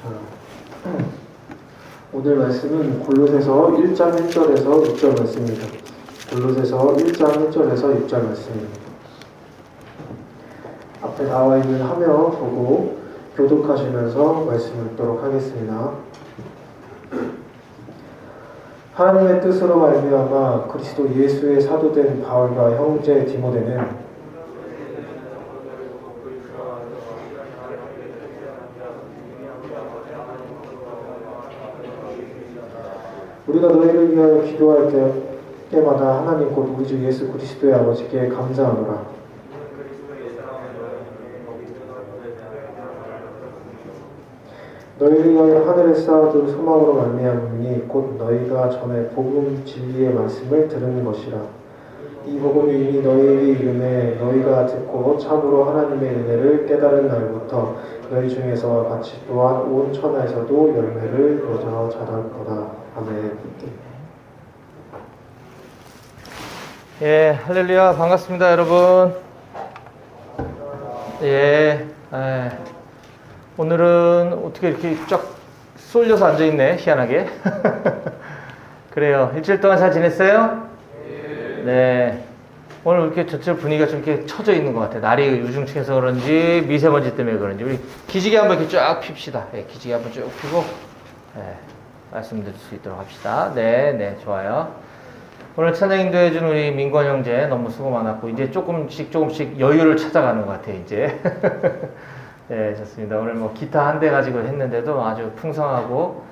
자, 오늘 말씀은 골로새서 1장 1절에서 6절 말씀입니다. 골로새서 1장 1절에서 6절 말씀입니다. 앞에 나와 있는 화면 보고 교독하시면서 말씀을 읽도록 하겠습니다. 하나님의 뜻으로 말미암아 그리스도 예수의 사도된 바울과 형제 디모데는 우리가 너희를 위하여 기도할 때마다 하나님 곧 우리 주 예수 그리스도의 아버지께 감사하노라. 너희를 위하여 하늘에 쌓아둔 소망으로 말미암으니 곧 너희가 전에 복음 진리의 말씀을 들은 것이라. 이 복음이 이미 너희에게 이름에 너희가 듣고 참으로 하나님의 은혜를 깨달은 날부터 너희 중에서와 같이 또한 온 천하에서도 열매를 맺어 자랄 거다. 아멘. 예, 할렐루야, 반갑습니다, 여러분. 오늘은 어떻게 이렇게 쫙 쏠려서 앉아있네, 희한하게. 그래요. 일주일 동안 잘 지냈어요? 네. 오늘 이렇게 전체 분위기가 좀 이렇게 처져 있는 것 같아요. 날이 유중층해서 그런지, 미세먼지 때문에 그런지. 우리 기지개 한번 이렇게 쫙 핍시다. 예, 기지개 한번 쭉 피고, 말씀드릴 수 있도록 합시다. 네, 좋아요. 오늘 찬양인도 해준 우리 민권 형제 너무 수고 많았고, 이제 조금씩 여유를 찾아가는 것 같아요, 이제. 네, 좋습니다. 오늘 뭐 기타 한 대 가지고 했는데도 아주 풍성하고,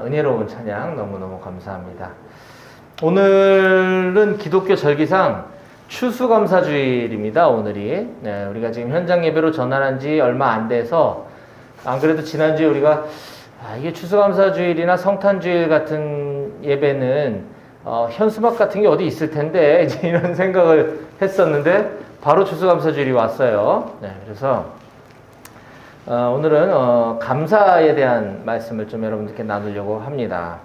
은혜로운 찬양 너무너무 감사합니다. 오늘은 기독교 절기상 추수감사주일입니다, 오늘이. 네, 우리가 지금 현장 예배로 전환한 지 얼마 안 돼서, 안 그래도 지난주에 우리가 이게 추수감사주일이나 성탄주일 같은 예배는 현수막 같은 게 어디 있을 텐데 이제 이런 생각을 했었는데 바로 추수감사주일이 왔어요. 네, 그래서 오늘은 감사에 대한 말씀을 좀 여러분들께 나누려고 합니다.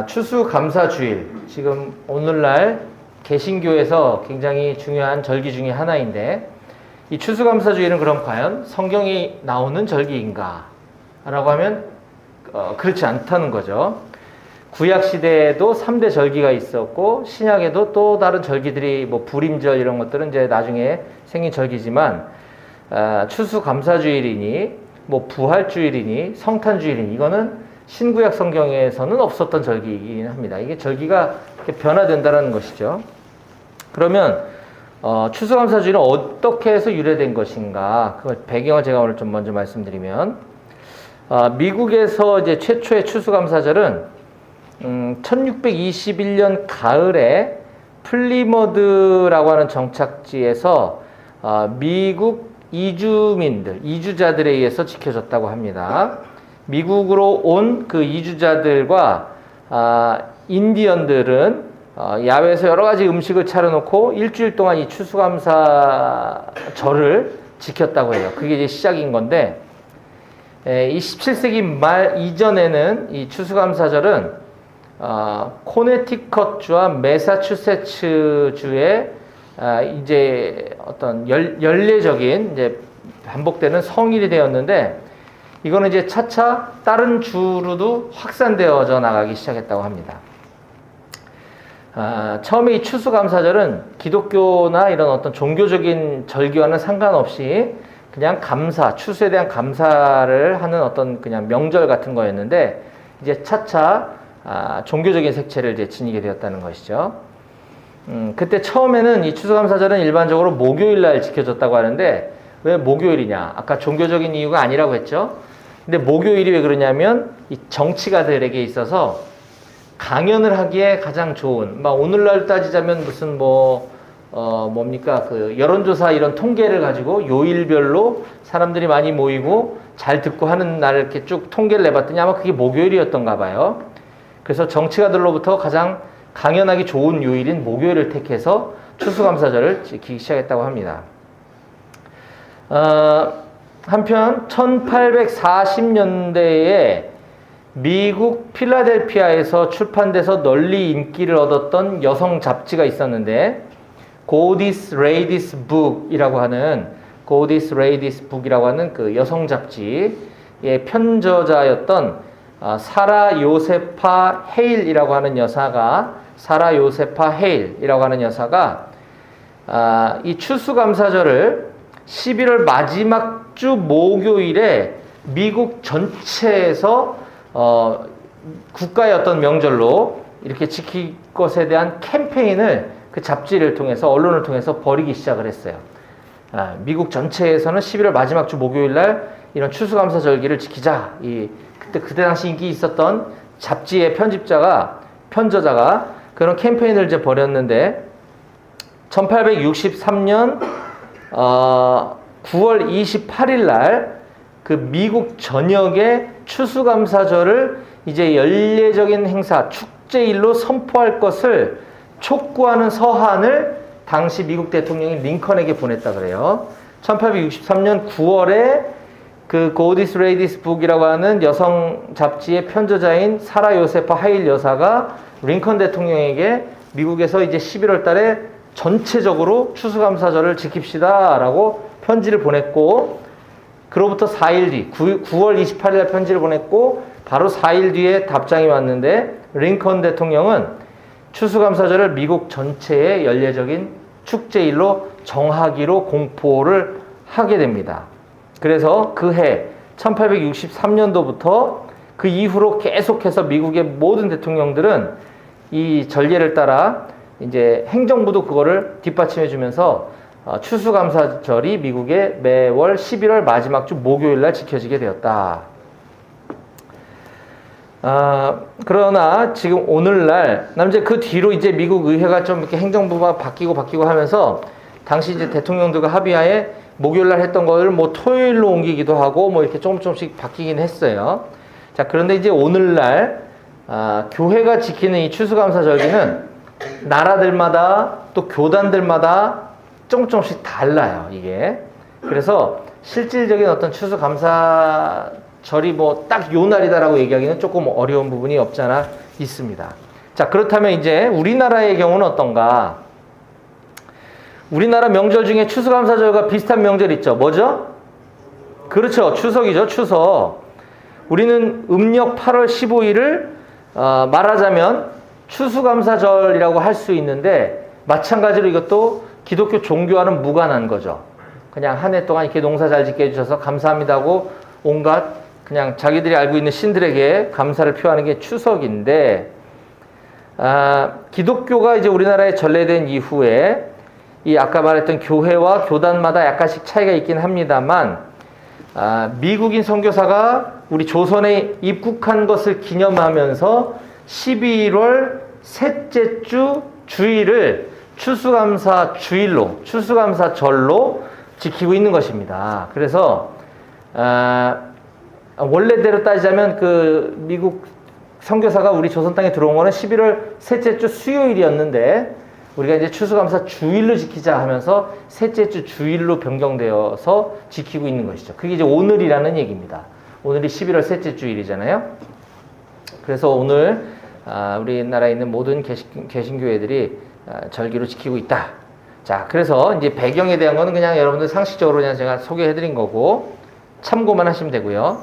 추수감사주일, 지금 오늘날 개신교에서 굉장히 중요한 절기 중에 하나인데, 이 추수감사주일은 그럼 과연 성경이 나오는 절기인가? 라고 하면 그렇지 않다는 거죠. 구약시대에도 3대 절기가 있었고, 신약에도 또 다른 절기들이 뭐 불임절 이런 것들은 이제 나중에 생긴 절기지만, 추수감사주일이니 뭐 부활주일이니 성탄주일이니 이거는 신구약 성경에서는 없었던 절기이긴 합니다. 이게 절기가 이렇게 변화된다는 것이죠. 그러면 추수감사주일은 어떻게 해서 유래된 것인가? 그 배경을 제가 오늘 좀 먼저 말씀드리면, 미국에서 이제 최초의 추수감사절은 1621년 가을에 플리머드라고 하는 정착지에서 미국 이주자들에 의해서 지켜졌다고 합니다. 미국으로 온 그 이주자들과 인디언들은 야외에서 여러 가지 음식을 차려놓고 일주일 동안 이 추수감사절을 지켰다고 해요. 그게 이제 시작인 건데, 이 17세기 말 이전에는 이 추수감사절은 코네티컷주와 매사추세츠주의 이제 어떤 연례적인 이제 반복되는 성일이 되었는데, 이거는 이제 차차 다른 주로도 확산되어져 나가기 시작했다고 합니다. 처음에 이 추수감사절은 기독교나 이런 어떤 종교적인 절기와는 상관없이 그냥 추수에 대한 감사를 하는 어떤 그냥 명절 같은 거였는데, 이제 차차 종교적인 색채를 이제 지니게 되었다는 것이죠. 그때 처음에는 이 추수감사절은 일반적으로 목요일날 지켜졌다고 하는데, 왜 목요일이냐? 아까 종교적인 이유가 아니라고 했죠. 근데 목요일이 왜 그러냐면 이 정치가들에게 있어서 강연을 하기에 가장 좋은, 오늘날 따지자면 무슨 뭡니까? 그 여론조사 이런 통계를 가지고 요일별로 사람들이 많이 모이고 잘 듣고 하는 날을 이렇게 쭉 통계를 내봤더니 아마 그게 목요일이었던가 봐요. 그래서 정치가들로부터 가장 강연하기 좋은 요일인 목요일을 택해서 추수감사절을 지키기 시작했다고 합니다. 한편 1840년대에 미국 필라델피아에서 출판돼서 널리 인기를 얻었던 여성 잡지가 있었는데, God's Ladies Book이라고 하는 그 여성 잡지, 편저자였던 사라 요세파 헤일이라고 하는 여사가 이 추수감사절을 11월 마지막 주 목요일에 미국 전체에서 국가의 어떤 명절로 이렇게 지킬 것에 대한 캠페인을 그 잡지를 통해서 언론을 통해서 벌이기 시작을 했어요. 미국 전체에서는 11월 마지막 주 목요일 날 이런 추수감사절기를 지키자. 그때 당시 인기 있었던 잡지의 편저자가 그런 캠페인을 이제 벌였는데 1863년 9월 28일 날 그 미국 전역의 추수감사절을 이제 연례적인 행사, 축제일로 선포할 것을 촉구하는 서한을 당시 미국 대통령이 링컨에게 보냈다 그래요. 1863년 9월에 그 고디스 레이디스 북이라고 하는 여성 잡지의 편저자인 사라 요세파 하일 여사가 링컨 대통령에게 미국에서 이제 11월 달에 전체적으로 추수감사절을 지킵시다 라고 편지를 보냈고, 그로부터 4일 뒤 9월 28일 날 편지를 보냈고 바로 4일 뒤에 답장이 왔는데 링컨 대통령은 추수감사절을 미국 전체의 연례적인 축제일로 정하기로 공포를 하게 됩니다. 그래서 그 해 1863년도부터 그 이후로 계속해서 미국의 모든 대통령들은 이 전례를 따라 이제 행정부도 그거를 뒷받침해 주면서 추수감사절이 미국의 매월 11월 마지막 주 목요일 날 지켜지게 되었다. 그러나 지금 오늘날 이제 그 뒤로 이제 미국 의회가 좀 이렇게 행정부가 바뀌고 하면서 당시 이제 대통령들과 합의하에 목요일 날 했던 거를 뭐 토요일로 옮기기도 하고 뭐 이렇게 조금씩 바뀌긴 했어요. 자, 그런데 이제 오늘날 교회가 지키는 이 추수감사절기는 나라들마다 또 교단들마다 조금씩 달라요, 이게. 그래서 실질적인 어떤 추수감사절이 뭐 딱 요 날이다라고 얘기하기는 조금 어려운 부분이 없지 않아 있습니다. 자, 그렇다면 이제 우리나라의 경우는 어떤가? 우리나라 명절 중에 추수감사절과 비슷한 명절 있죠. 뭐죠? 그렇죠. 추석이죠. 추석. 우리는 음력 8월 15일을 말하자면 추수감사절이라고 할 수 있는데, 마찬가지로 이것도 기독교 종교와는 무관한 거죠. 그냥 한 해 동안 이렇게 농사 잘 짓게 해주셔서 감사합니다고 온갖 그냥 자기들이 알고 있는 신들에게 감사를 표하는 게 추석인데, 기독교가 이제 우리나라에 전래된 이후에 이 아까 말했던 교회와 교단마다 약간씩 차이가 있긴 합니다만, 미국인 선교사가 우리 조선에 입국한 것을 기념하면서 11월 셋째 주 주일을 추수감사절로 지키고 있는 것입니다. 그래서 원래대로 따지자면 그 미국 선교사가 우리 조선 땅에 들어온 거는 11월 셋째 주 수요일이었는데, 우리가 이제 추수감사 주일로 지키자 하면서 셋째 주 주일로 변경되어서 지키고 있는 것이죠. 그게 이제 오늘이라는 얘기입니다. 오늘이 11월 셋째 주일이잖아요. 그래서 오늘 우리나라에 있는 모든 개신교회들이 절기로 지키고 있다. 자, 그래서 이제 배경에 대한 거는 그냥 여러분들 상식적으로 그냥 제가 소개해드린 거고 참고만 하시면 되고요.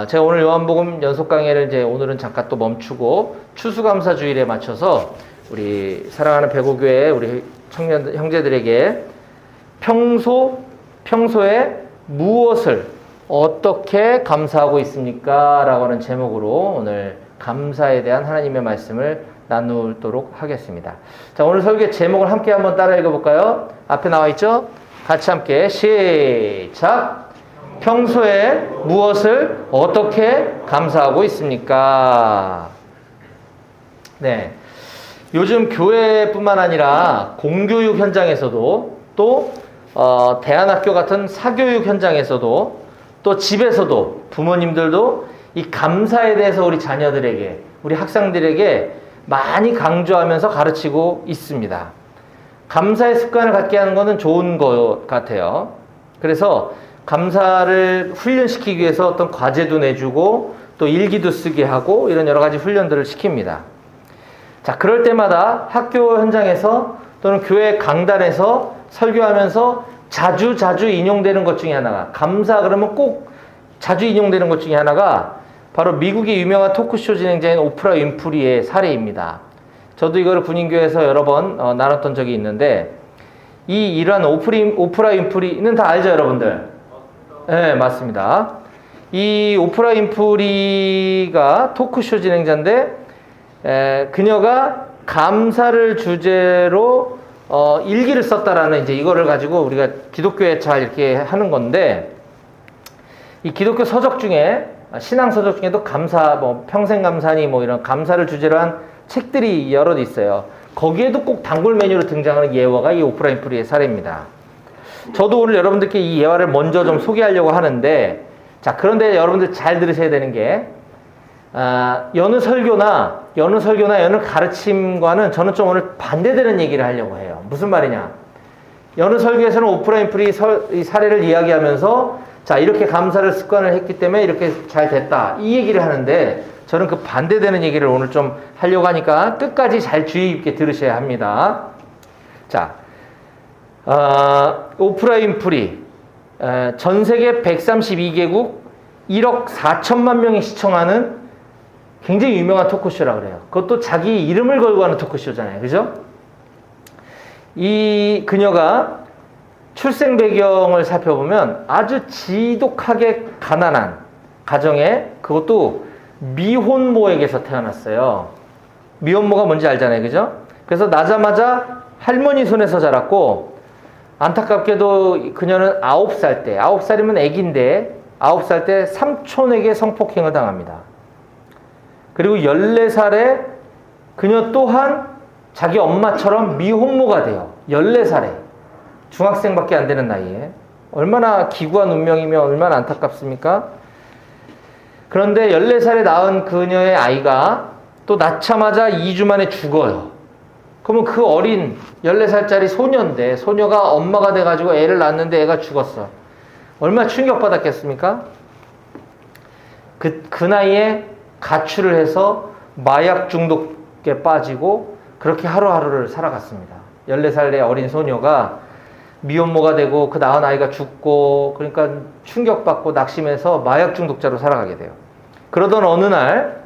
제가 오늘 요한복음 연속 강의를 이제 오늘은 잠깐 또 멈추고 추수감사주일에 맞춰서 우리 사랑하는 배고교회 우리 청년 형제들에게 평소에 무엇을 어떻게 감사하고 있습니까? 라고 하는 제목으로 오늘 감사에 대한 하나님의 말씀을 나누도록 하겠습니다. 자, 오늘 설교 제목을 함께 한번 따라 읽어볼까요? 앞에 나와 있죠? 같이 함께 시작! 평소에 무엇을 어떻게 감사하고 있습니까? 네. 요즘 교회뿐만 아니라 공교육 현장에서도 또 대안학교 같은 사교육 현장에서도 또 집에서도 부모님들도 이 감사에 대해서 우리 자녀들에게, 우리 학생들에게 많이 강조하면서 가르치고 있습니다. 감사의 습관을 갖게 하는 것은 좋은 것 같아요. 그래서 감사를 훈련시키기 위해서 어떤 과제도 내주고 또 일기도 쓰게 하고 이런 여러 가지 훈련들을 시킵니다. 자, 그럴 때마다 학교 현장에서 또는 교회 강단에서 설교하면서 자주 인용되는 것 중에 하나가, 감사 그러면 꼭 자주 인용되는 것 중에 하나가 바로 미국의 유명한 토크쇼 진행자인 오프라 윈프리의 사례입니다. 저도 이거를 군인교회에서 여러 번 나눴던 적이 있는데 이러한 오프라 윈프리는 다 알죠, 여러분들? 네, 맞습니다. 이 오프라 윈프리가 토크쇼 진행자인데 그녀가 감사를 주제로 일기를 썼다라는 이제 이거를 가지고 우리가 기독교에 잘 이렇게 하는 건데 이 기독교 서적 중에 신앙 서적 중에도 감사, 뭐 평생 감사니 뭐 이런 감사를 주제로 한 책들이 여럿 있어요. 거기에도 꼭 단골 메뉴로 등장하는 예화가 이 오프라 윈프리의 사례입니다. 저도 오늘 여러분들께 이 예화를 먼저 좀 소개하려고 하는데, 자, 그런데 여러분들 잘 들으셔야 되는 게, 여느 설교나 여느 가르침과는 저는 좀 오늘 반대되는 얘기를 하려고 해요. 무슨 말이냐? 여느 설교에서는 오프라 윈프리 이 사례를 이야기하면서 자, 이렇게 감사를 습관을 했기 때문에 이렇게 잘 됐다. 이 얘기를 하는데 저는 그 반대되는 얘기를 오늘 좀 하려고 하니까 끝까지 잘 주의 깊게 들으셔야 합니다. 자, 오프라 윈프리 전 세계 132개국 1억 4천만 명이 시청하는 굉장히 유명한 토크쇼라고 그래요. 그것도 자기 이름을 걸고 하는 토크쇼잖아요. 그죠? 이 그녀가 출생 배경을 살펴보면 아주 지독하게 가난한 가정에, 그것도 미혼모에게서 태어났어요. 미혼모가 뭔지 알잖아요. 그죠? 그래서 나자마자 할머니 손에서 자랐고, 안타깝게도 그녀는 9살 때, 9살이면 애기인데 9살 때 삼촌에게 성폭행을 당합니다. 그리고 14살에 그녀 또한 자기 엄마처럼 미혼모가 돼요. 14살에. 중학생밖에 안 되는 나이에. 얼마나 기구한 운명이며 얼마나 안타깝습니까? 그런데 14살에 낳은 그녀의 아이가 또 낳자마자 2주 만에 죽어요. 그러면 그 어린 14살짜리 소녀인데, 소녀가 엄마가 돼가지고 애를 낳았는데 애가 죽었어. 얼마나 충격받았겠습니까? 그 나이에 가출을 해서 마약 중독에 빠지고 그렇게 하루하루를 살아갔습니다. 14살의 어린 소녀가 미혼모가 되고 그 낳은 아이가 죽고, 그러니까 충격받고 낙심해서 마약 중독자로 살아가게 돼요. 그러던 어느 날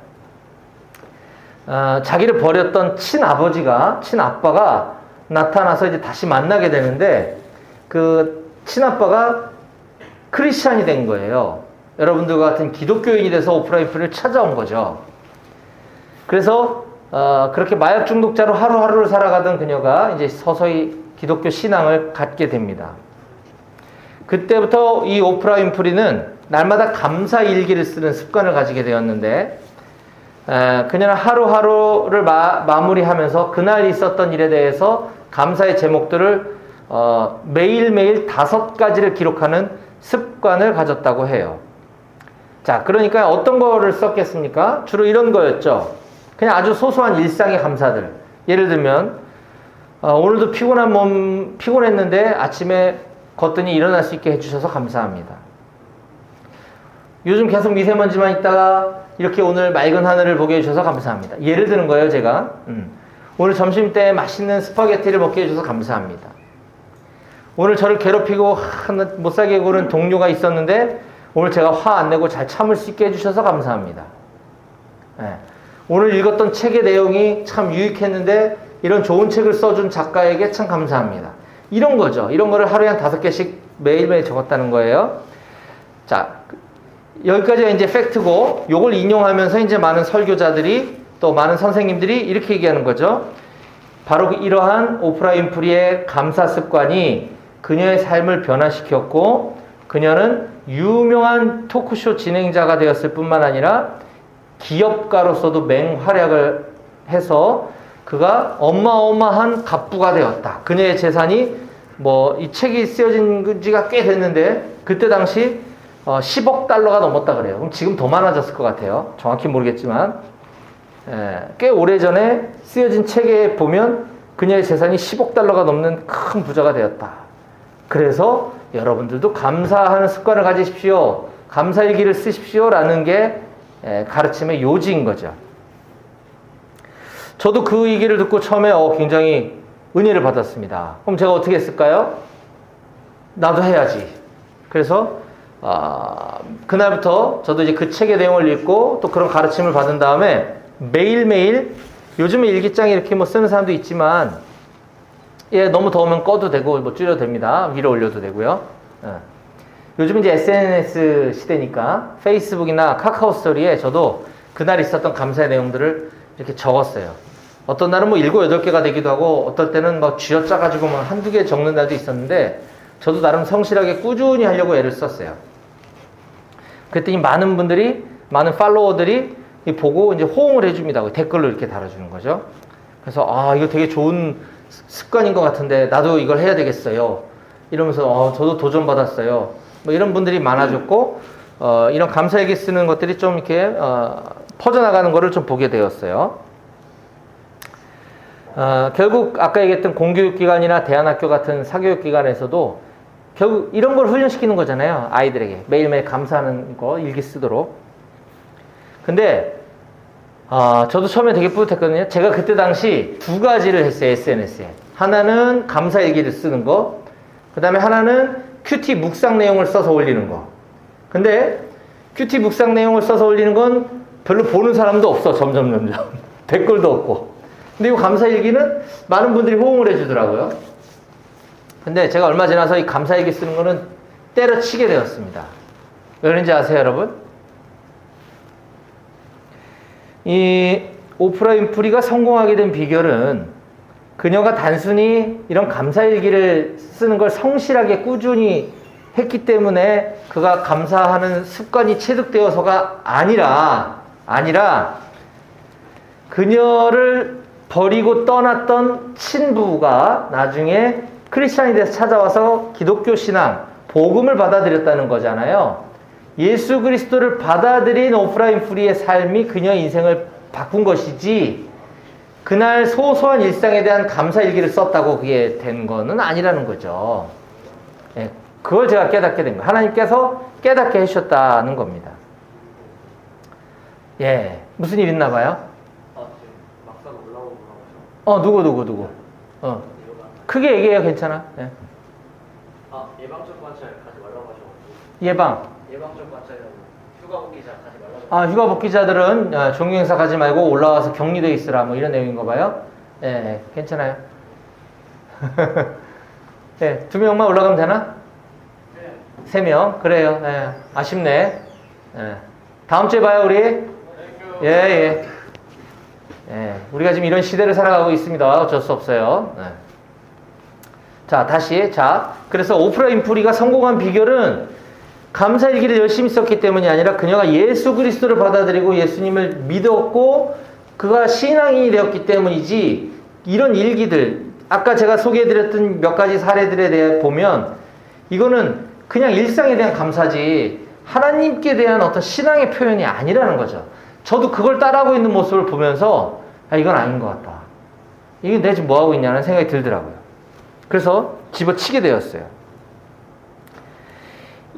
자기를 버렸던 친아빠가 나타나서 이제 다시 만나게 되는데, 그 친아빠가 크리스찬이 된 거예요. 여러분들과 같은 기독교인이 돼서 오프라 윈프리를 찾아온 거죠. 그래서 그렇게 마약 중독자로 하루하루를 살아가던 그녀가 이제 서서히 기독교 신앙을 갖게 됩니다. 그때부터 이 오프라 윈프리는 날마다 감사 일기를 쓰는 습관을 가지게 되었는데, 그녀는 하루하루를 마무리하면서 그날 있었던 일에 대해서 감사의 제목들을 매일매일 5가지를 기록하는 습관을 가졌다고 해요. 자, 그러니까 어떤 거를 썼겠습니까? 주로 이런 거였죠. 그냥 아주 소소한 일상의 감사들. 예를 들면 오늘도 피곤했는데 아침에 걷더니 일어날 수 있게 해주셔서 감사합니다. 요즘 계속 미세먼지만 있다가 이렇게 오늘 맑은 하늘을 보게 해주셔서 감사합니다. 예를 드는 거예요, 제가. 오늘 점심때 맛있는 스파게티를 먹게 해주셔서 감사합니다. 오늘 저를 괴롭히고 못살게 구는 동료가 있었는데 오늘 제가 화 안 내고 잘 참을 수 있게 해주셔서 감사합니다. 네. 오늘 읽었던 책의 내용이 참 유익했는데 이런 좋은 책을 써준 작가에게 참 감사합니다. 이런 거죠. 이런 거를 하루에 한 5개씩 매일매일 적었다는 거예요. 자, 여기까지가 이제 팩트고, 요걸 인용하면서 이제 많은 설교자들이 또 많은 선생님들이 이렇게 얘기하는 거죠. 바로 이러한 오프라 윈프리의 감사 습관이 그녀의 삶을 변화시켰고, 그녀는 유명한 토크쇼 진행자가 되었을 뿐만 아니라 기업가로서도 맹활약을 해서 그가 어마어마한 갑부가 되었다. 그녀의 재산이 이 책이 쓰여진 지가 꽤 됐는데 그때 당시 10억 달러가 넘었다 그래요. 그럼 지금 더 많아졌을 것 같아요. 정확히 모르겠지만 꽤 오래전에 쓰여진 책에 보면 그녀의 재산이 10억 달러가 넘는 큰 부자가 되었다. 그래서 여러분들도 감사하는 습관을 가지십시오. 감사일기를 쓰십시오. 라는 게 가르침의 요지인 거죠. 저도 그 얘기를 듣고 처음에 굉장히 은혜를 받았습니다. 그럼 제가 어떻게 했을까요? 나도 해야지. 그래서 그날부터 저도 이제 그 책의 내용을 읽고 또 그런 가르침을 받은 다음에 매일매일 요즘에 일기장 이렇게 뭐 쓰는 사람도 있지만 예, 너무 더우면 꺼도 되고 뭐 줄여도 됩니다. 위로 올려도 되고요. 요즘 이제 SNS 시대니까 페이스북이나 카카오 스토리에 저도 그날 있었던 감사의 내용들을 이렇게 적었어요. 어떤 날은 뭐 7, 8개가 되기도 하고 어떨 때는 뭐 쥐어짜가지고 뭐 한두 개 적는 날도 있었는데 저도 나름 성실하게 꾸준히 하려고 애를 썼어요. 그랬더니 많은 분들이, 많은 팔로워들이 보고 이제 호응을 해줍니다. 댓글로 이렇게 달아주는 거죠. 그래서 이거 되게 좋은 습관인 것 같은데 나도 이걸 해야 되겠어요. 이러면서 저도 도전받았어요. 뭐 이런 분들이 많아졌고 이런 감사일기 쓰는 것들이 좀 이렇게 퍼져나가는 거를 좀 보게 되었어요. 결국 아까 얘기했던 공교육기관이나 대안학교 같은 사교육기관에서도 결국 이런 걸 훈련시키는 거잖아요. 아이들에게 매일매일 감사하는 거 일기 쓰도록. 근데 저도 처음에 되게 뿌듯했거든요. 제가 그때 당시 2가지를 했어요. SNS에. 하나는 감사일기를 쓰는 거, 그 다음에 하나는 큐티 묵상 내용을 써서 올리는 거. 근데 큐티 묵상 내용을 써서 올리는 건 별로 보는 사람도 없어. 점점 댓글도 없고. 근데 이 감사일기는 많은 분들이 호응을 해주더라고요. 근데 제가 얼마 지나서 이 감사일기 쓰는 거는 때려치게 되었습니다. 왜 그런지 아세요, 여러분? 이 오프라 윈프리가 성공하게 된 비결은 그녀가 단순히 이런 감사일기를 쓰는 걸 성실하게 꾸준히 했기 때문에 그가 감사하는 습관이 체득되어서가 아니라 그녀를 버리고 떠났던 친부가 나중에 크리스찬이 돼서 찾아와서 기독교 신앙, 복음을 받아들였다는 거잖아요. 예수 그리스도를 받아들인 오프라 윈프리의 삶이 그녀의 인생을 바꾼 것이지 그날 소소한 일상에 대한 감사일기를 썼다고 그게 된 거는 아니라는 거죠. 예, 그걸 제가 깨닫게 된 거예요. 하나님께서 깨닫게 해주셨다는 겁니다. 예, 무슨 일 있나 봐요? 지금 막상 올라오고 누구? 크게 얘기해요. 괜찮아. 예. 예방적 관찰 가지 말라고 하셔가지고 예방적 관찰이라고 휴가 복귀자 가지 말라고 휴가 복귀자들은 종교행사 가지 말고 올라와서 격리되어 있으라 뭐 이런 내용인 거 봐요. 예, 괜찮아요. 예, 2명만 올라가면 되나? 3명. 그래요. 예, 아쉽네. 예. 다음 주에 봐요, 우리. 예. 우리가 지금 이런 시대를 살아가고 있습니다. 어쩔 수 없어요. 예. 자, 다시. 그래서 오프라 윈프리가 성공한 비결은 감사일기를 열심히 썼기 때문이 아니라 그녀가 예수 그리스도를 받아들이고 예수님을 믿었고 그가 신앙인이 되었기 때문이지 이런 일기들, 아까 제가 소개해드렸던 몇 가지 사례들에 대해 보면 이거는 그냥 일상에 대한 감사지 하나님께 대한 어떤 신앙의 표현이 아니라는 거죠. 저도 그걸 따라하고 있는 모습을 보면서 이건 아닌 것 같다. 이게 내가 지금 뭐하고 있냐는 생각이 들더라고요. 그래서 집어치게 되었어요.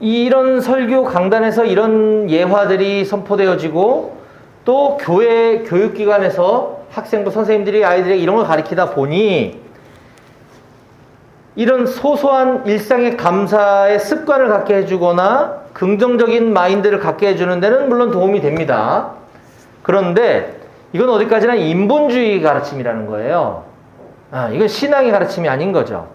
이런 설교 강단에서 이런 예화들이 선포되어지고 또 교회 교육기관에서 학생부 선생님들이 아이들에게 이런 걸 가르치다 보니 이런 소소한 일상의 감사의 습관을 갖게 해주거나 긍정적인 마인드를 갖게 해주는 데는 물론 도움이 됩니다. 그런데 이건 어디까지나 인본주의 가르침이라는 거예요. 이건 신앙의 가르침이 아닌 거죠.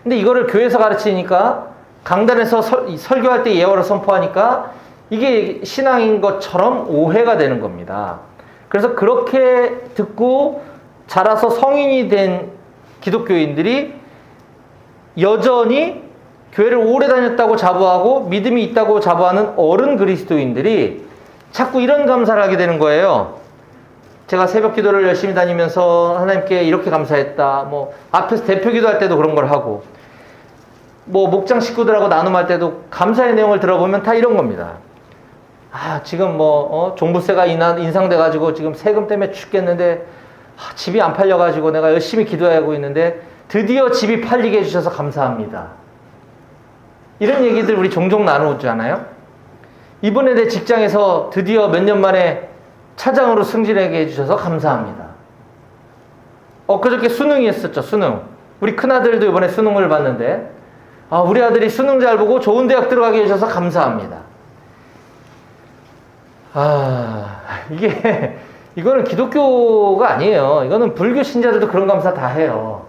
근데 이거를 교회에서 가르치니까 강단에서 설교할 때 예화를 선포하니까 이게 신앙인 것처럼 오해가 되는 겁니다. 그래서 그렇게 듣고 자라서 성인이 된 기독교인들이 여전히 교회를 오래 다녔다고 자부하고 믿음이 있다고 자부하는 어른 그리스도인들이 자꾸 이런 감사를 하게 되는 거예요. 제가 새벽 기도를 열심히 다니면서 하나님께 이렇게 감사했다. 앞에서 대표 기도할 때도 그런 걸 하고 목장 식구들하고 나눔할 때도 감사의 내용을 들어보면 다 이런 겁니다. 지금 종부세가 인상돼가지고 지금 세금 때문에 죽겠는데 집이 안 팔려가지고 내가 열심히 기도하고 있는데 드디어 집이 팔리게 해주셔서 감사합니다. 이런 얘기들 우리 종종 나누잖아요. 이번에 내 직장에서 드디어 몇 년 만에 차장으로 승진하게 해주셔서 감사합니다. 그저께 수능이 했었죠. 수능. 우리 큰아들도 이번에 수능을 봤는데 아, 우리 아들이 수능 잘 보고 좋은 대학 들어가게 해주셔서 감사합니다. 아, 이거는 기독교가 아니에요. 이거는 불교 신자들도 그런 감사 다 해요.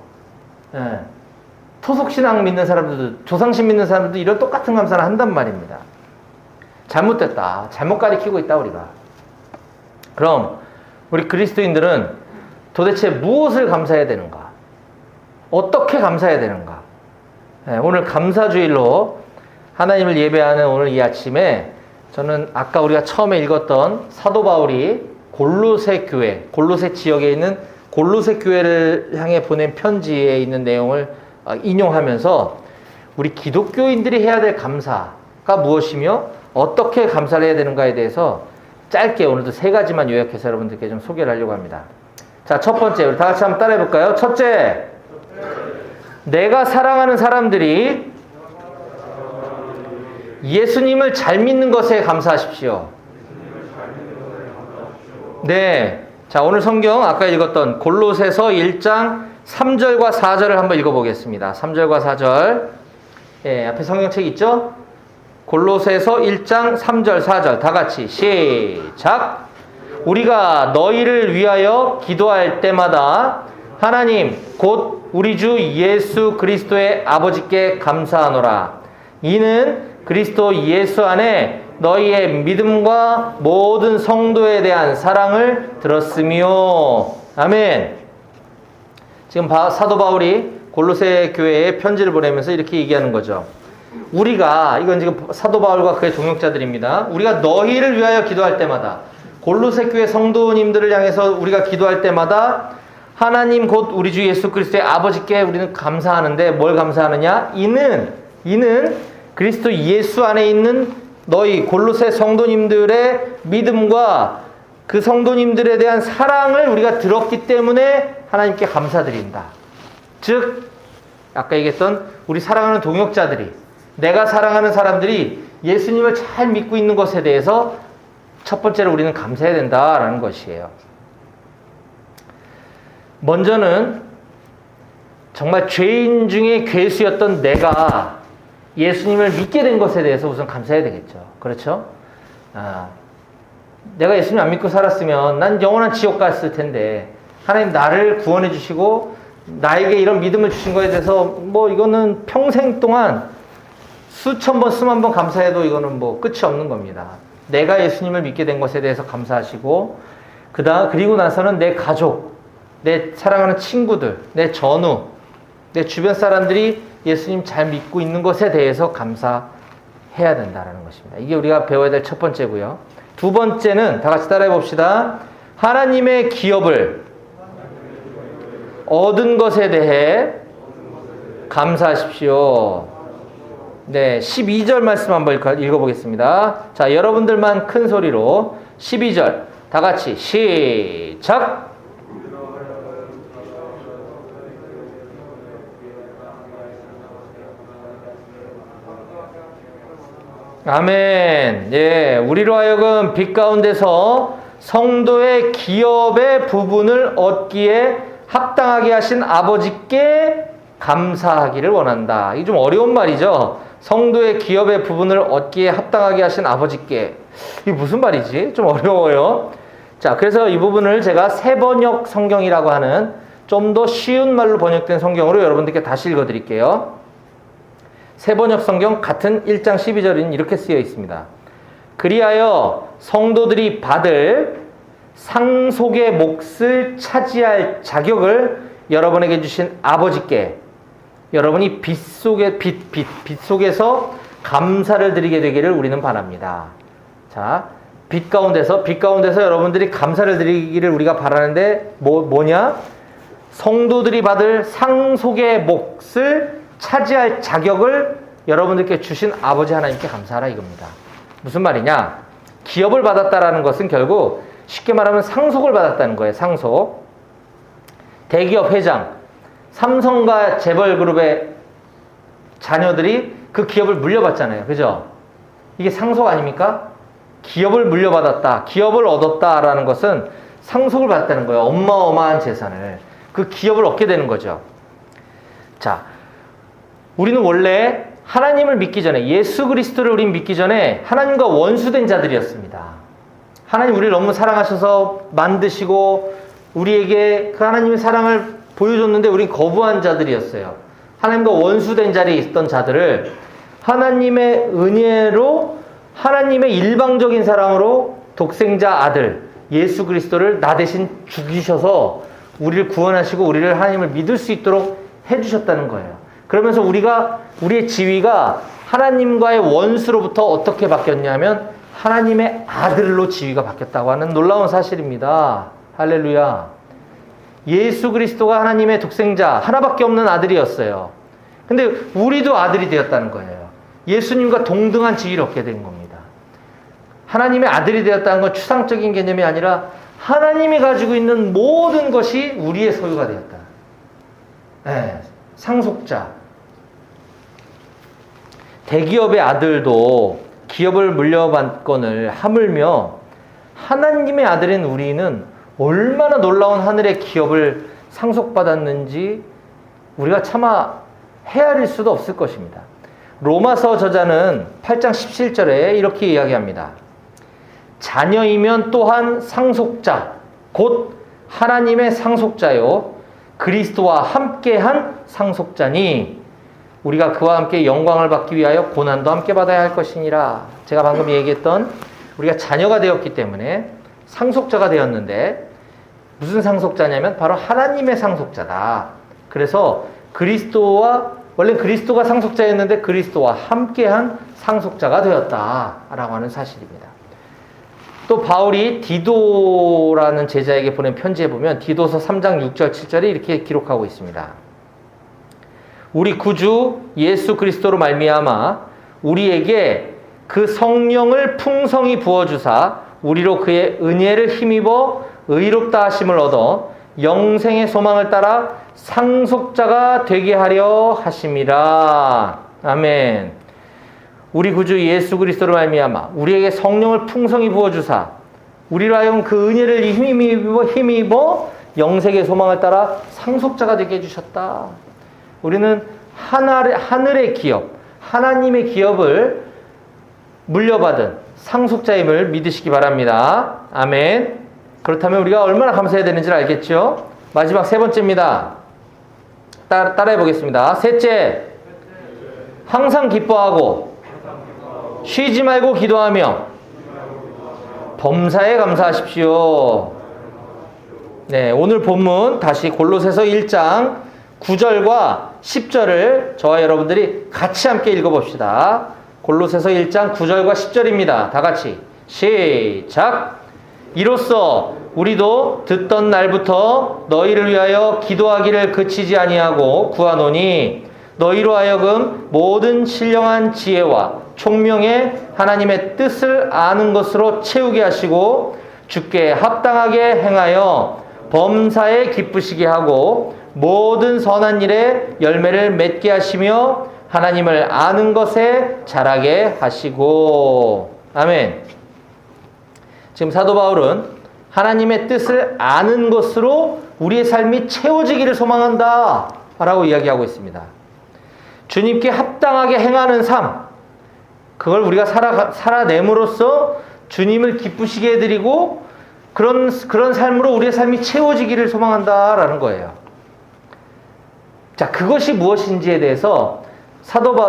예. 토속신앙 믿는 사람들도, 조상신 믿는 사람들도 이런 똑같은 감사를 한단 말입니다. 잘못됐다. 잘못 가리키고 있다, 우리가. 그럼, 우리 그리스도인들은 도대체 무엇을 감사해야 되는가? 어떻게 감사해야 되는가? 예, 오늘 감사주일로 하나님을 예배하는 오늘 이 아침에 저는 아까 우리가 처음에 읽었던 사도 바울이 골로새 교회, 골로새 지역에 있는 골로새 교회를 향해 보낸 편지에 있는 내용을 인용하면서 우리 기독교인들이 해야 될 감사가 무엇이며 어떻게 감사를 해야 되는가에 대해서 짧게 오늘도 3가지만 요약해서 여러분들께 좀 소개를 하려고 합니다. 자, 첫 번째, 우리 다 같이 한번 따라해 볼까요? 첫째, 내가 사랑하는 사람들이 예수님을 잘 믿는 것에 감사하십시오. 네. 자, 오늘 성경 아까 읽었던 골로새서 1장 3절과 4절을 한번 읽어보겠습니다. 3절과 4절. 예, 앞에 성경책 있죠? 골로새서 1장 3절, 4절. 다 같이 시작. 우리가 너희를 위하여 기도할 때마다 하나님, 곧 우리 주 예수 그리스도의 아버지께 감사하노라. 이는 그리스도 예수 안에 너희의 믿음과 모든 성도에 대한 사랑을 들었으며. 아멘. 지금 사도 바울이 골로새 교회에 편지를 보내면서 이렇게 얘기하는 거죠. 우리가, 이건 지금 사도 바울과 그의 동역자들입니다. 우리가 너희를 위하여 기도할 때마다, 골로새 교회 성도님들을 향해서 우리가 기도할 때마다 하나님 곧 우리 주 예수 그리스도의 아버지께 우리는 감사하는데 뭘 감사하느냐? 이는 그리스도 예수 안에 있는 너희 골로새 성도님들의 믿음과 그 성도님들에 대한 사랑을 우리가 들었기 때문에 하나님께 감사드린다. 즉, 아까 얘기했던 우리 사랑하는 동역자들이, 내가 사랑하는 사람들이 예수님을 잘 믿고 있는 것에 대해서 첫 번째로 우리는 감사해야 된다라는 것이에요. 먼저는 정말 죄인 중에 괴수였던 내가 예수님을 믿게 된 것에 대해서 우선 감사해야 되겠죠. 그렇죠? 내가 예수님 안 믿고 살았으면 난 영원한 지옥 갔을 텐데 하나님 나를 구원해 주시고 나에게 이런 믿음을 주신 거에 대해서 뭐 이거는 평생 동안 수천 번, 수만 번 감사해도 이거는 뭐 끝이 없는 겁니다. 내가 예수님을 믿게 된 것에 대해서 감사하시고 그리고 나서는 내 가족, 내 사랑하는 친구들, 내 전우, 내 주변 사람들이 예수님 잘 믿고 있는 것에 대해서 감사해야 된다는 것입니다. 이게 우리가 배워야 될 첫 번째고요. 두 번째는 다 같이 따라해 봅시다. 하나님의 기업을 얻은 것에 대해 감사하십시오. 네, 12절 말씀 한번 읽어보겠습니다. 자, 여러분들만 큰 소리로 12절 다 같이 시작. 아멘. 예, 우리로 하여금 빛 가운데서 성도의 기업의 부분을 얻기에 합당하게 하신 아버지께 감사하기를 원한다. 이게 좀 어려운 말이죠. 성도의 기업의 부분을 얻기에 합당하게 하신 아버지께. 이게 무슨 말이지? 좀 어려워요. 자, 그래서 이 부분을 제가 새번역 성경이라고 하는 좀 더 쉬운 말로 번역된 성경으로 여러분들께 다시 읽어드릴게요. 새번역 성경 같은 1장 12절은 이렇게 쓰여 있습니다. 그리하여 성도들이 받을 상속의 몫을 차지할 자격을 여러분에게 주신 아버지께 여러분이 빛 속에서 감사를 드리게 되기를 우리는 바랍니다. 자, 빛 가운데서 여러분들이 감사를 드리기를 우리가 바라는데 뭐냐? 성도들이 받을 상속의 몫을 차지할 자격을 여러분들께 주신 아버지 하나님께 감사하라 이겁니다. 무슨 말이냐? 기업을 받았다라는 것은 결국 쉽게 말하면 상속을 받았다는 거예요. 상속. 대기업 회장, 삼성과 재벌그룹의 자녀들이 그 기업을 물려받잖아요. 그죠? 이게 상속 아닙니까? 기업을 물려받았다, 기업을 얻었다라는 것은 상속을 받았다는 거예요. 어마어마한 재산을. 그 기업을 얻게 되는 거죠. 자, 우리는 원래 하나님을 믿기 전에, 예수 그리스도를 우린 믿기 전에 하나님과 원수된 자들이었습니다. 하나님 우리를 너무 사랑하셔서 만드시고 우리에게 그 하나님의 사랑을 보여줬는데 우린 거부한 자들이었어요. 하나님과 원수된 자리에 있던 자들을 하나님의 은혜로, 하나님의 일방적인 사랑으로 독생자 아들 예수 그리스도를 나 대신 죽이셔서 우리를 구원하시고 우리를 하나님을 믿을 수 있도록 해주셨다는 거예요. 그러면서 우리의 지위가 하나님과의 원수로부터 어떻게 바뀌었냐면 하나님의 아들로 지위가 바뀌었다고 하는 놀라운 사실입니다. 할렐루야. 예수 그리스도가 하나님의 독생자 하나밖에 없는 아들이었어요. 근데 우리도 아들이 되었다는 거예요. 예수님과 동등한 지위를 얻게 된 겁니다. 하나님의 아들이 되었다는 건 추상적인 개념이 아니라 하나님이 가지고 있는 모든 것이 우리의 소유가 되었다. 네, 상속자. 대기업의 아들도 기업을 물려받건을 하물며 하나님의 아들인 우리는 얼마나 놀라운 하늘의 기업을 상속받았는지 우리가 차마 헤아릴 수도 없을 것입니다. 로마서 저자는 8장 17절에 이렇게 이야기합니다. 자녀이면 또한 상속자, 곧 하나님의 상속자요 그리스도와 함께한 상속자니 우리가 그와 함께 영광을 받기 위하여 고난도 함께 받아야 할 것이니라. 제가 방금 얘기했던 우리가 자녀가 되었기 때문에 상속자가 되었는데 무슨 상속자냐면 바로 하나님의 상속자다. 그래서 원래 그리스도가 상속자였는데 그리스도와 함께한 상속자가 되었다라고 하는 사실입니다. 또 바울이 디도라는 제자에게 보낸 편지에 보면 디도서 3장 6절 7절에 이렇게 기록하고 있습니다. 우리 구주 예수 그리스도로 말미암아 우리에게 그 성령을 풍성히 부어주사 우리로 그의 은혜를 힘입어 의롭다 하심을 얻어 영생의 소망을 따라 상속자가 되게 하려 하심이라. 아멘. 우리 구주 예수 그리스도로 말미암아 우리에게 성령을 풍성히 부어주사 우리로 하여금 그 은혜를 힘입어 영생의 소망을 따라 상속자가 되게 해주셨다. 우리는 하늘의 기업, 하나님의 기업을 물려받은 상속자임을 믿으시기 바랍니다. 아멘. 그렇다면 우리가 얼마나 감사해야 되는지를 알겠죠? 마지막 세 번째입니다. 따라해 보겠습니다. 셋째, 항상 기뻐하고 쉬지 말고 기도하며 범사에 감사하십시오. 네, 오늘 본문 다시 골로새서 1장 9절과 10절을 저와 여러분들이 같이 함께 읽어봅시다. 골로새서 1장 9절과 10절입니다. 다 같이 시작. 이로써 우리도 듣던 날부터 너희를 위하여 기도하기를 그치지 아니하고 구하노니 너희로 하여금 모든 신령한 지혜와 총명에 하나님의 뜻을 아는 것으로 채우게 하시고 주께 합당하게 행하여 범사에 기쁘시게 하고 모든 선한 일에 열매를 맺게 하시며 하나님을 아는 것에 자라게 하시고. 아멘. 지금 사도 바울은 하나님의 뜻을 아는 것으로 우리의 삶이 채워지기를 소망한다 라고 이야기하고 있습니다. 주님께 합당하게 행하는 삶, 그걸 우리가 살아냄으로써 주님을 기쁘시게 해드리고 그런 삶으로 우리의 삶이 채워지기를 소망한다라는 거예요. 자, 그것이 무엇인지에 대해서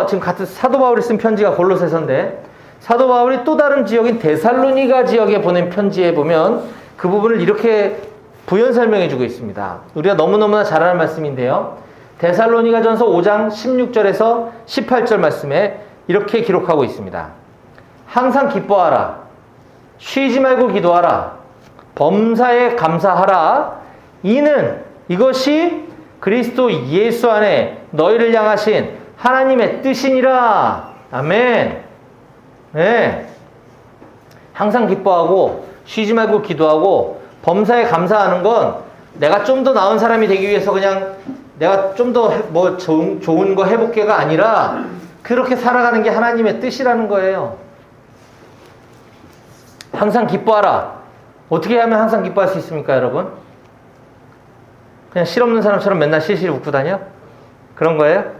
지금 같은 사도 바울이 쓴 편지가 골로새서인데 사도 바울이 또 다른 지역인 데살로니가 지역에 보낸 편지에 보면 그 부분을 이렇게 부연 설명해 주고 있습니다. 우리가 너무너무나 잘 아는 말씀인데요. 데살로니가전서 5장 16절에서 18절 말씀에 이렇게 기록하고 있습니다. 항상 기뻐하라. 쉬지 말고 기도하라. 범사에 감사하라. 이것이 그리스도 예수 안에 너희를 향하신 하나님의 뜻이니라. 아멘. 네. 항상 기뻐하고 쉬지 말고 기도하고 범사에 감사하는 건 내가 좀 더 나은 사람이 되기 위해서 그냥 내가 좀 더 뭐 좋은 거 해볼게가 아니라 그렇게 살아가는 게 하나님의 뜻이라는 거예요. 항상 기뻐하라. 어떻게 하면 항상 기뻐할 수 있습니까, 여러분? 그냥 실없는 사람처럼 맨날 실실 웃고 다녀? 그런 거예요?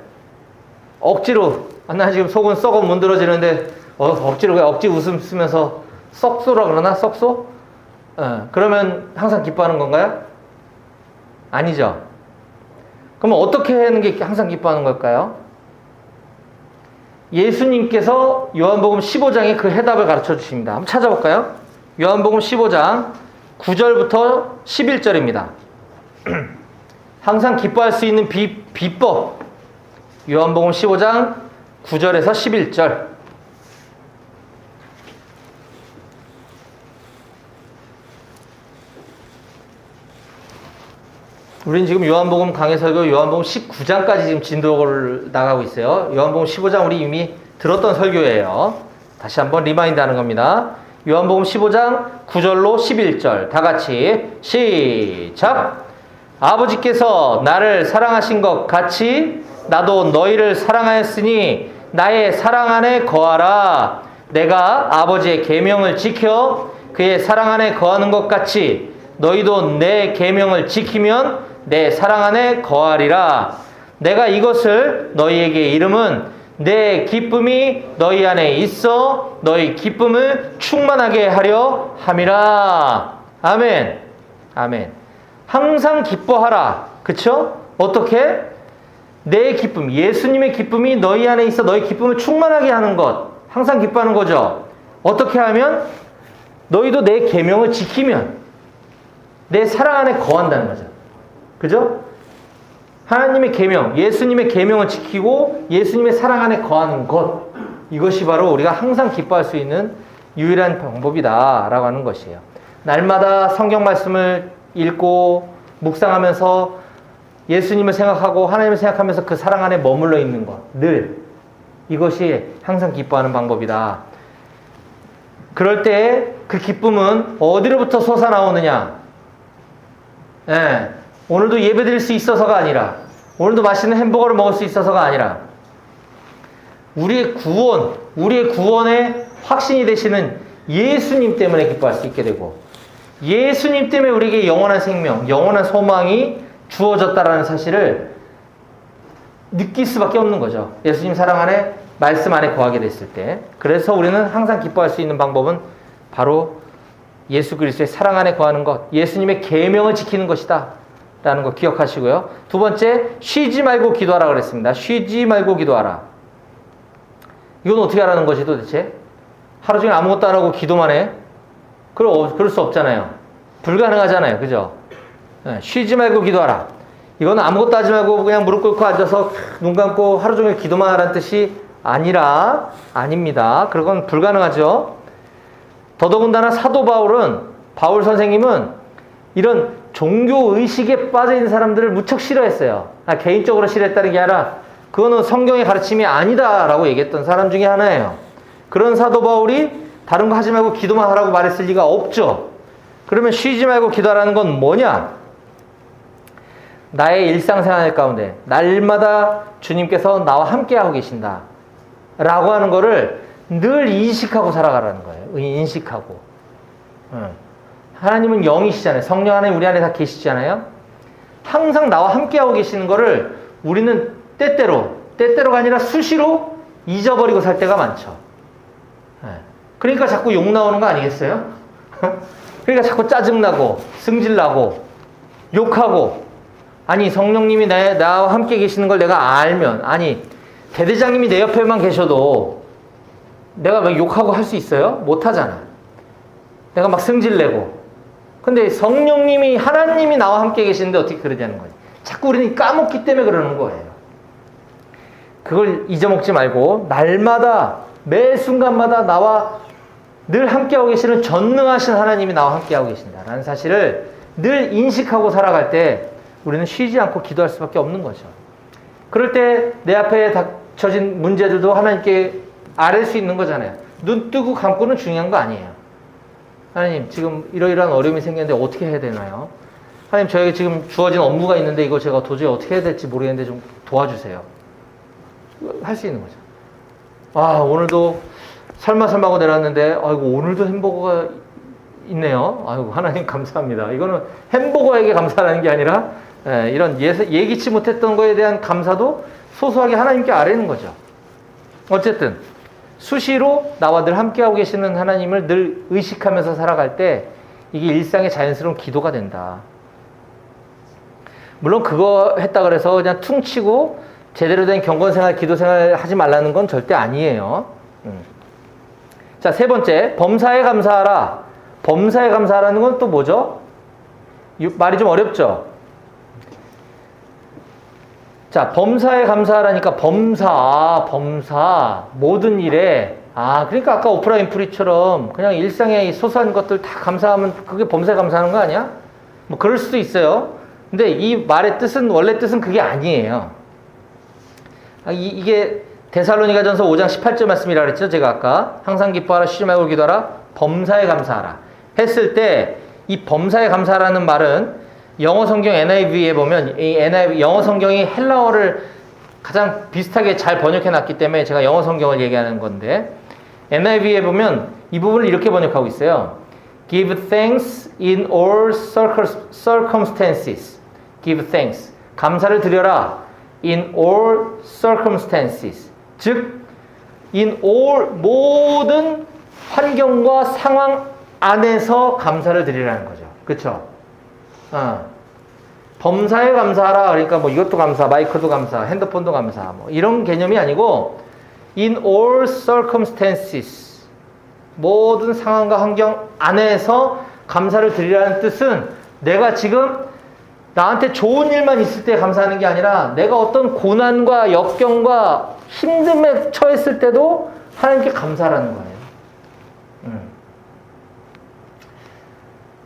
억지로 나 지금 속은 썩어 문드러지는데 억지로 왜 억지 웃음 쓰면서 썩소라 그러나? 썩소? 그러면 항상 기뻐하는 건가요? 아니죠. 그러면 어떻게 하는 게 항상 기뻐하는 걸까요? 예수님께서 요한복음 15장에 그 해답을 가르쳐 주십니다. 한번 찾아볼까요? 요한복음 15장 9절부터 11절입니다. 항상 기뻐할 수 있는 비법. 요한복음 15장 9절에서 11절. 우린 지금 요한복음 강해설교 요한복음 19장까지 지금 진도를 나가고 있어요. 요한복음 15장 우리 이미 들었던 설교예요. 다시 한번 리마인드 하는 겁니다. 요한복음 15장 9절로 11절 다 같이 시작. 아버지께서 나를 사랑하신 것 같이 나도 너희를 사랑하였으니 나의 사랑 안에 거하라. 내가 아버지의 계명을 지켜 그의 사랑 안에 거하는 것 같이 너희도 내 계명을 지키면 내 사랑 안에 거하리라. 내가 이것을 너희에게 이름은 내 기쁨이 너희 안에 있어 너희 기쁨을 충만하게 하려 함이라. 아멘. 아멘. 항상 기뻐하라. 그쵸? 어떻게? 내 기쁨, 예수님의 기쁨이 너희 안에 있어 너희 기쁨을 충만하게 하는 것. 항상 기뻐하는 거죠. 어떻게 하면? 너희도 내 계명을 지키면 내 사랑 안에 거한다는 거죠. 그죠? 하나님의 계명, 예수님의 계명을 지키고 예수님의 사랑 안에 거하는 것. 이것이 바로 우리가 항상 기뻐할 수 있는 유일한 방법이다 라고 하는 것이에요. 날마다 성경 말씀을 읽고 묵상하면서 예수님을 생각하고 하나님을 생각하면서 그 사랑 안에 머물러 있는 것. 늘. 이것이 항상 기뻐하는 방법이다. 그럴 때 그 기쁨은 어디로부터 솟아나오느냐? 오늘도 예배 드릴 수 있어서가 아니라 오늘도 맛있는 햄버거를 먹을 수 있어서가 아니라 우리의 구원의 확신이 되시는 예수님 때문에 기뻐할 수 있게 되고 예수님 때문에 우리에게 영원한 생명, 영원한 소망이 주어졌다라는 사실을 느낄 수밖에 없는 거죠. 예수님 사랑 안에, 말씀 안에 거하게 됐을 때. 그래서 우리는 항상 기뻐할 수 있는 방법은 바로 예수 그리스도의 사랑 안에 거하는 것, 예수님의 계명을 지키는 것이다 라는 거 기억하시고요. 두 번째, 쉬지 말고 기도하라 그랬습니다. 쉬지 말고 기도하라. 이건 어떻게 하라는 것이 도대체? 하루 종일 아무것도 안 하고 기도만 해? 그럴 수 없잖아요. 불가능하잖아요. 그죠? 쉬지 말고 기도하라. 이건 아무것도 하지 말고 그냥 무릎 꿇고 앉아서 눈 감고 하루 종일 기도만 하라는 뜻이 아닙니다. 그건 불가능하죠. 더더군다나 사도 바울 선생님은 이런 종교의식에 빠져있는 사람들을 무척 싫어했어요. 개인적으로 싫어했다는 게 아니라 그거는 성경의 가르침이 아니다라고 얘기했던 사람 중에 하나예요. 그런 사도 바울이 다른 거 하지 말고 기도만 하라고 말했을 리가 없죠. 그러면 쉬지 말고 기도하라는 건 뭐냐? 나의 일상생활 가운데 날마다 주님께서 나와 함께하고 계신다 라고 하는 거를 늘 인식하고 살아가라는 거예요. 인식하고. 하나님은 영이시잖아요. 성령 안에 우리 안에 다 계시잖아요. 항상 나와 함께하고 계시는 거를 우리는 때때로가 아니라 수시로 잊어버리고 살 때가 많죠. 그러니까 자꾸 욕 나오는 거 아니겠어요? 그러니까 자꾸 짜증나고 승질나고 욕하고 아니 성령님이 나와 함께 계시는 걸 내가 알면 아니 대대장님이 내 옆에만 계셔도 내가 막 욕하고 할 수 있어요? 못하잖아. 내가 막 승질내고 근데 성령님이 하나님이 나와 함께 계시는데 어떻게 그러냐는 거지. 자꾸 우리는 까먹기 때문에 그러는 거예요. 그걸 잊어먹지 말고 날마다 매 순간마다 나와 늘 함께하고 계시는 전능하신 하나님이 나와 함께하고 계신다라는 사실을 늘 인식하고 살아갈 때 우리는 쉬지 않고 기도할 수밖에 없는 거죠. 그럴 때 내 앞에 닥쳐진 문제들도 하나님께 아뢰 수 있는 거잖아요. 눈 뜨고 감고는 중요한 거 아니에요. 하나님 지금 이러이러한 어려움이 생겼는데 어떻게 해야 되나요? 하나님 저에게 지금 주어진 업무가 있는데 이거 제가 도저히 어떻게 해야 될지 모르겠는데 좀 도와주세요. 할 수 있는 거죠. 아 오늘도 설마 하고 내려왔는데 아이고 오늘도 햄버거가 있네요. 아이고 하나님 감사합니다. 이거는 햄버거에게 감사하는 게 아니라 이런 예기치 못했던 거에 대한 감사도 소소하게 하나님께 아뢰는 거죠. 어쨌든 수시로 나와 늘 함께하고 계시는 하나님을 늘 의식하면서 살아갈 때 이게 일상의 자연스러운 기도가 된다. 물론 그거 했다 그래서 그냥 퉁치고 제대로 된 경건생활, 기도생활 하지 말라는 건 절대 아니에요. 자, 세 번째, 범사에 감사하라. 범사에 감사하라는 건 또 뭐죠? 말이 좀 어렵죠? 자, 범사에 감사하라니까 범사, 모든 일에, 그러니까 아까 오프라 윈프리처럼 그냥 일상의 소소한 것들 다 감사하면 그게 범사에 감사하는 거 아니야? 뭐 그럴 수도 있어요. 근데 이 말의 뜻은, 원래 뜻은 그게 아니에요. 이게 데살로니가전서 5장 18절 말씀이라 그랬죠? 제가 아까 항상 기뻐하라, 쉬지 말고 기도하라, 범사에 감사하라 했을 때 이 범사에 감사하라는 말은 영어 성경 NIV에 보면 이 영어 성경이 헬라어를 가장 비슷하게 잘 번역해 놨기 때문에 제가 영어 성경을 얘기하는 건데 NIV에 보면 이 부분을 이렇게 번역하고 있어요. Give thanks in all circumstances. Give thanks. 감사를 드려라. In all circumstances. 즉, in all 모든 환경과 상황 안에서 감사를 드리라는 거죠. 그쵸? 범사에 감사하라. 그러니까 뭐 이것도 감사, 마이크도 감사, 핸드폰도 감사. 뭐 이런 개념이 아니고 in all circumstances. 모든 상황과 환경 안에서 감사를 드리라는 뜻은 내가 지금 나한테 좋은 일만 있을 때 감사하는 게 아니라 내가 어떤 고난과 역경과 힘듦에 처했을 때도 하나님께 감사하라는 거예요.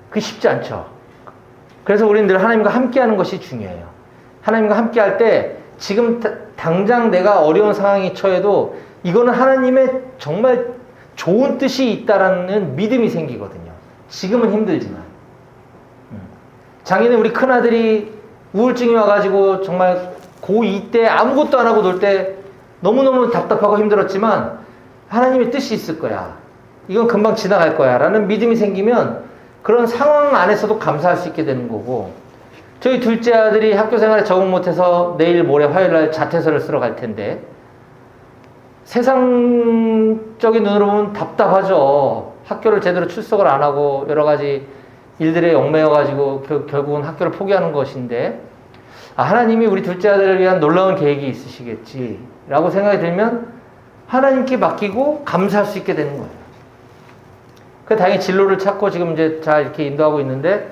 그게 쉽지 않죠. 그래서 우리는 늘 하나님과 함께하는 것이 중요해요. 하나님과 함께할 때 지금 당장 내가 어려운 상황에 처해도 이거는 하나님의 정말 좋은 뜻이 있다라는 믿음이 생기거든요. 지금은 힘들지만. 작년에 우리 큰아들이 우울증이 와가지고 정말 고2 때 아무것도 안 하고 놀 때 너무너무 답답하고 힘들었지만 하나님의 뜻이 있을 거야. 이건 금방 지나갈 거야. 라는 믿음이 생기면 그런 상황 안에서도 감사할 수 있게 되는 거고 저희 둘째 아들이 학교 생활에 적응 못해서 내일 모레 화요일날 자퇴서를 쓰러 갈 텐데 세상적인 눈으로 보면 답답하죠. 학교를 제대로 출석을 안 하고 여러 가지 일들에 얽매여가지고 결국은 학교를 포기하는 것인데 하나님이 우리 둘째 아들을 위한 놀라운 계획이 있으시겠지 라고 생각이 들면 하나님께 맡기고 감사할 수 있게 되는 거예요. 그 다행히 진로를 찾고 지금 이제 잘 이렇게 인도하고 있는데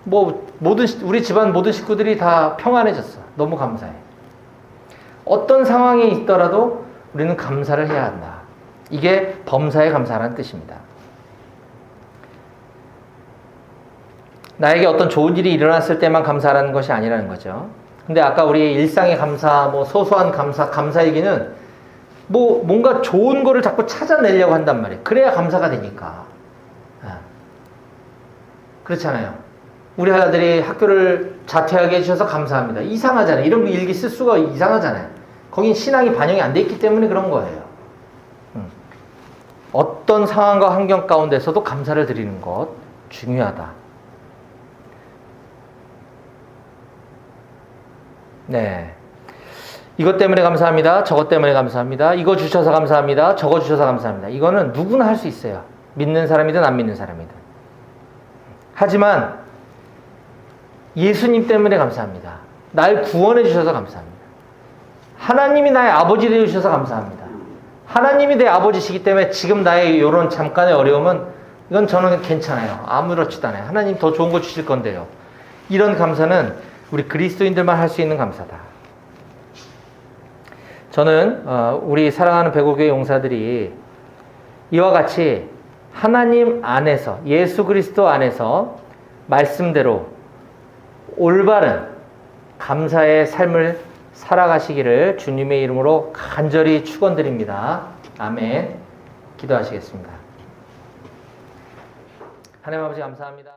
뭐 우리 집안 모든 식구들이 다 평안해졌어. 너무 감사해. 어떤 상황이 있더라도 우리는 감사를 해야 한다. 이게 범사에 감사라는 뜻입니다. 나에게 어떤 좋은 일이 일어났을 때만 감사하라는 것이 아니라는 거죠. 근데 아까 우리 일상의 감사, 뭐 소소한 감사 얘기는 뭐 뭔가 좋은 거를 자꾸 찾아내려고 한단 말이에요. 그래야 감사가 되니까. 그렇잖아요. 우리 아들이 학교를 자퇴하게 해주셔서 감사합니다. 이상하잖아요. 이런 일기 쓸 수가 이상하잖아요. 거긴 신앙이 반영이 안 돼 있기 때문에 그런 거예요. 어떤 상황과 환경 가운데서도 감사를 드리는 것 중요하다. 네. 이것 때문에 감사합니다. 저것 때문에 감사합니다. 이거 주셔서 감사합니다. 저거 주셔서 감사합니다. 이거는 누구나 할 수 있어요. 믿는 사람이든 안 믿는 사람이든. 하지만 예수님 때문에 감사합니다. 날 구원해 주셔서 감사합니다. 하나님이 나의 아버지 되어 주셔서 감사합니다. 하나님이 내 아버지시기 때문에 지금 나의 이런 잠깐의 어려움은 이건 저는 괜찮아요. 아무렇지도 않아요. 하나님 더 좋은 거 주실 건데요. 이런 감사는 우리 그리스도인들만 할 수 있는 감사다. 저는 우리 사랑하는 백오교회 용사들이 이와 같이 하나님 안에서 예수 그리스도 안에서 말씀대로 올바른 감사의 삶을 살아가시기를 주님의 이름으로 간절히 축원드립니다. 아멘. 기도하시겠습니다. 하나님 아버지 감사합니다.